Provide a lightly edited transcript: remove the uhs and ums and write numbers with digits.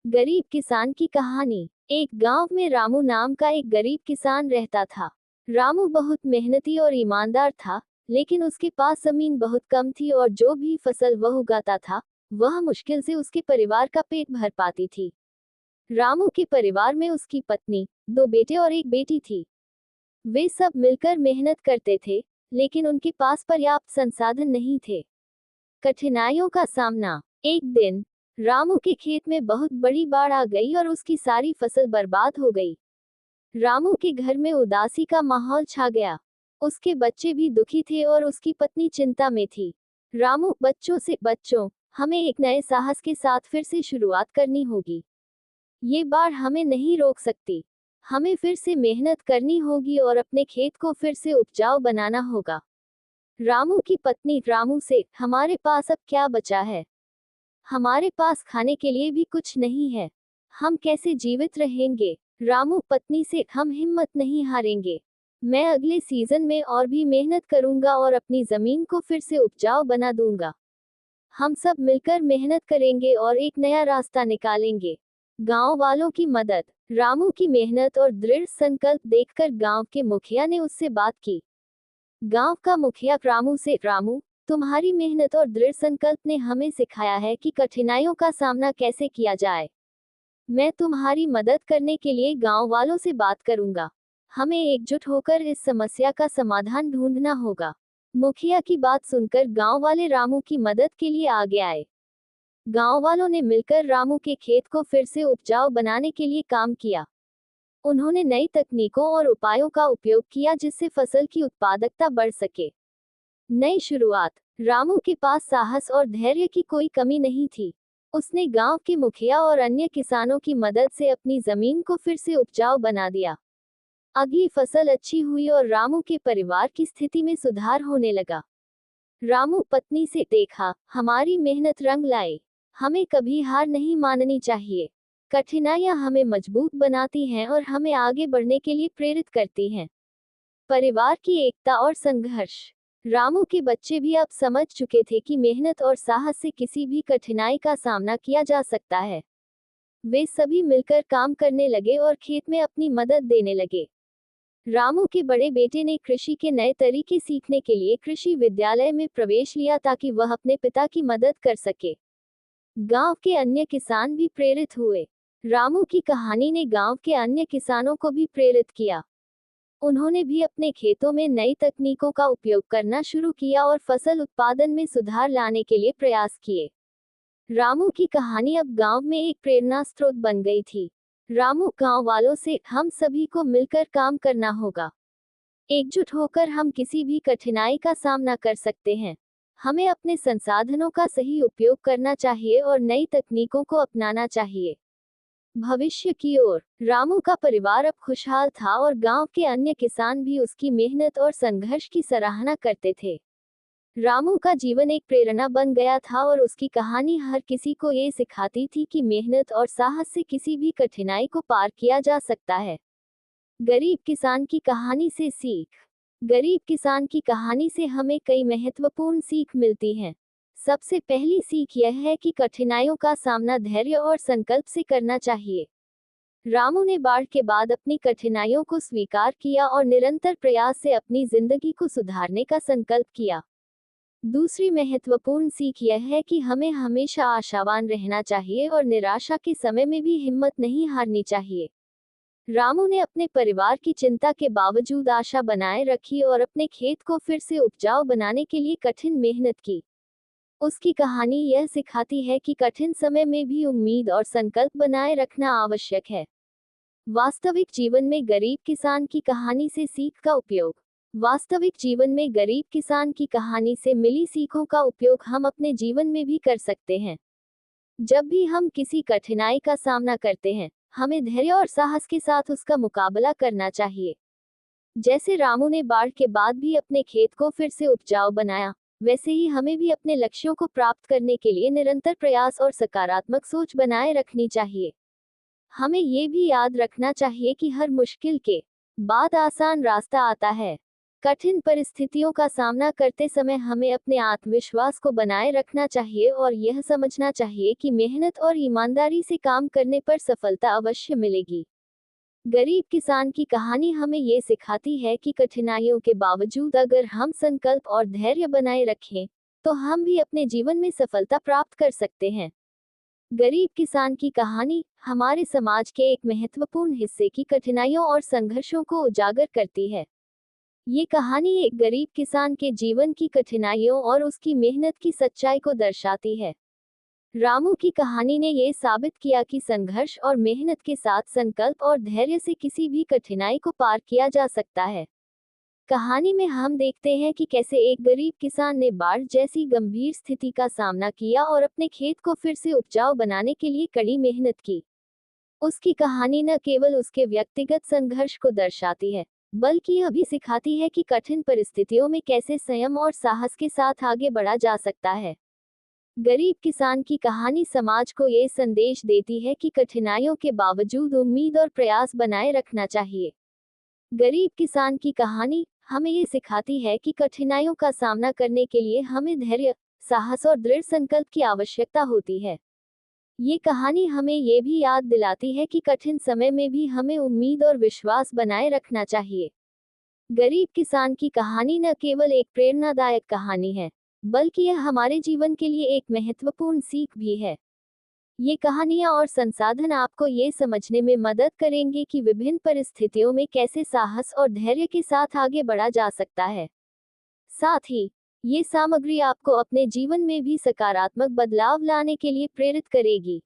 गरीब किसान की कहानी। एक गांव में रामू नाम का एक गरीब किसान रहता था। रामू बहुत मेहनती और ईमानदार था, लेकिन उसके पास जमीन बहुत कम थी और जो भी फसल वह उगाता था, वह मुश्किल से उसके परिवार का पेट भर पाती थी। रामू के परिवार में उसकी पत्नी, दो बेटे और एक बेटी थी। वे सब मिलकर मेहनत करते थे, लेकिन उनके पास पर्याप्त संसाधन नहीं थे। कठिनाइयों का सामना। एक दिन रामू के खेत में बहुत बड़ी बाढ़ आ गई और उसकी सारी फसल बर्बाद हो गई। रामू के घर में उदासी का माहौल छा गया। उसके बच्चे भी दुखी थे और उसकी पत्नी चिंता में थी। रामू बच्चों से, बच्चों, हमें एक नए साहस के साथ फिर से शुरुआत करनी होगी। ये बाढ़ हमें नहीं रोक सकती। हमें फिर से मेहनत करनी होगी और अपने खेत को फिर से उपजाऊ बनाना होगा। रामू की पत्नी रामू से, हमारे पास अब क्या बचा है? हमारे पास खाने के लिए भी कुछ नहीं है। हम कैसे जीवित रहेंगे? रामू पत्नी से, हम हिम्मत नहीं हारेंगे। मैं अगले सीजन में और भी मेहनत करूंगा और अपनी जमीन को फिर से उपजाऊ बना दूंगा। हम सब मिलकर मेहनत करेंगे और एक नया रास्ता निकालेंगे। गांव वालों की मदद। रामू की मेहनत और दृढ़ संकल्प देखकर गांव के मुखिया ने उससे बात की। गांव का मुखिया रामू से, रामू, तुम्हारी मेहनत और दृढ़ संकल्प ने हमें सिखाया है कि कठिनाइयों का सामना कैसे किया जाए। मैं तुम्हारी मदद करने के लिए गांव वालों से बात करूंगा। हमें एकजुट होकर इस समस्या का समाधान ढूंढना होगा। मुखिया की बात सुनकर गांव वाले रामू की मदद के लिए आगे आए। गांव वालों ने मिलकर रामू के खेत को फिर से उपजाऊ बनाने के लिए काम किया। उन्होंने नई तकनीकों और उपायों का उपयोग किया जिससे फसल की उत्पादकता बढ़ सके। नई शुरुआत। रामू के पास साहस और धैर्य की कोई कमी नहीं थी। उसने गांव के मुखिया और अन्य किसानों की मदद से अपनी जमीन को फिर से उपजाऊ बना दिया। अगली फसल अच्छी हुई और रामू के परिवार की स्थिति में सुधार होने लगा। रामू पत्नी से, देखा, हमारी मेहनत रंग लाई। हमें कभी हार नहीं माननी चाहिए। कठिनाइयां हमें मजबूत बनाती हैं और हमें आगे बढ़ने के लिए प्रेरित करती हैं। परिवार की एकता और संघर्ष। रामू के बच्चे भी अब समझ चुके थे कि मेहनत और साहस से किसी भी कठिनाई का सामना किया जा सकता है। वे सभी मिलकर काम करने लगे और खेत में अपनी मदद देने लगे। रामू के बड़े बेटे ने कृषि के नए तरीके सीखने के लिए कृषि विद्यालय में प्रवेश लिया ताकि वह अपने पिता की मदद कर सके। गांव के अन्य किसान भी प्रेरित हुए। रामू की कहानी ने गांव के अन्य किसानों को भी प्रेरित किया। उन्होंने भी अपने खेतों में नई तकनीकों का उपयोग करना शुरू किया और फसल उत्पादन में सुधार लाने के लिए प्रयास किए। रामू की कहानी अब गांव में एक प्रेरणा स्रोत बन गई थी। रामू गांव वालों से, हम सभी को मिलकर काम करना होगा। एकजुट होकर हम किसी भी कठिनाई का सामना कर सकते हैं। हमें अपने संसाधनों का सही उपयोग करना चाहिए और नई तकनीकों को अपनाना चाहिए। भविष्य की ओर। रामू का परिवार अब खुशहाल था और गांव के अन्य किसान भी उसकी मेहनत और संघर्ष की सराहना करते थे। रामू का जीवन एक प्रेरणा बन गया था और उसकी कहानी हर किसी को ये सिखाती थी कि मेहनत और साहस से किसी भी कठिनाई को पार किया जा सकता है। गरीब किसान की कहानी से सीख। गरीब किसान की कहानी से हमें कई महत्वपूर्ण सीख मिलती हैं। सबसे पहली सीख यह है कि कठिनाइयों का सामना धैर्य और संकल्प से करना चाहिए। रामू ने बाढ़ के बाद अपनी कठिनाइयों को स्वीकार किया और निरंतर प्रयास से अपनी जिंदगी को सुधारने का संकल्प किया। दूसरी महत्वपूर्ण सीख यह है कि हमें हमेशा आशावान रहना चाहिए और निराशा के समय में भी हिम्मत नहीं हारनी चाहिए। रामू ने अपने परिवार की चिंता के बावजूद आशा बनाए रखी और अपने खेत को फिर से उपजाऊ बनाने के लिए कठिन मेहनत की। उसकी कहानी यह सिखाती है कि कठिन समय में भी उम्मीद और संकल्प बनाए रखना आवश्यक है। वास्तविक जीवन में गरीब किसान की कहानी से सीख का उपयोग। वास्तविक जीवन में गरीब किसान की कहानी से मिली सीखों का उपयोग हम अपने जीवन में भी कर सकते हैं। जब भी हम किसी कठिनाई का सामना करते हैं, हमें धैर्य और साहस के साथ उसका मुकाबला करना चाहिए। जैसे रामू ने बाढ़ के बाद भी अपने खेत को फिर से उपजाऊ बनाया, वैसे ही हमें भी अपने लक्ष्यों को प्राप्त करने के लिए निरंतर प्रयास और सकारात्मक सोच बनाए रखनी चाहिए। हमें ये भी याद रखना चाहिए कि हर मुश्किल के बाद आसान रास्ता आता है। कठिन परिस्थितियों का सामना करते समय हमें अपने आत्मविश्वास को बनाए रखना चाहिए और यह समझना चाहिए कि मेहनत और ईमानदारी से काम करने पर सफलता अवश्य मिलेगी। गरीब किसान की कहानी हमें ये सिखाती है कि कठिनाइयों के बावजूद अगर हम संकल्प और धैर्य बनाए रखें, तो हम भी अपने जीवन में सफलता प्राप्त कर सकते हैं। गरीब किसान की कहानी हमारे समाज के एक महत्वपूर्ण हिस्से की कठिनाइयों और संघर्षों को उजागर करती है। ये कहानी एक गरीब किसान के जीवन की कठिनाइयों और उसकी मेहनत की सच्चाई को दर्शाती है। रामू की कहानी ने ये साबित किया कि संघर्ष और मेहनत के साथ संकल्प और धैर्य से किसी भी कठिनाई को पार किया जा सकता है। कहानी में हम देखते हैं कि कैसे एक गरीब किसान ने बाढ़ जैसी गंभीर स्थिति का सामना किया और अपने खेत को फिर से उपजाऊ बनाने के लिए कड़ी मेहनत की। उसकी कहानी न केवल उसके व्यक्तिगत संघर्ष को दर्शाती है, बल्कि यह भी सिखाती है कि कठिन परिस्थितियों में कैसे संयम और साहस के साथ आगे बढ़ा जा सकता है। गरीब किसान की कहानी समाज को ये संदेश देती है कि कठिनाइयों के बावजूद उम्मीद और प्रयास बनाए रखना चाहिए। गरीब किसान की कहानी हमें ये सिखाती है कि कठिनाइयों का सामना करने के लिए हमें धैर्य, साहस और दृढ़ संकल्प की आवश्यकता होती है। ये कहानी हमें ये भी याद दिलाती है कि कठिन समय में भी हमें उम्मीद और विश्वास बनाए रखना चाहिए। गरीब किसान की कहानी न केवल एक प्रेरणादायक कहानी है, बल्कि यह हमारे जीवन के लिए एक महत्वपूर्ण सीख भी है। ये कहानियाँ और संसाधन आपको ये समझने में मदद करेंगे कि विभिन्न परिस्थितियों में कैसे साहस और धैर्य के साथ आगे बढ़ा जा सकता है। साथ ही, ये सामग्री आपको अपने जीवन में भी सकारात्मक बदलाव लाने के लिए प्रेरित करेगी।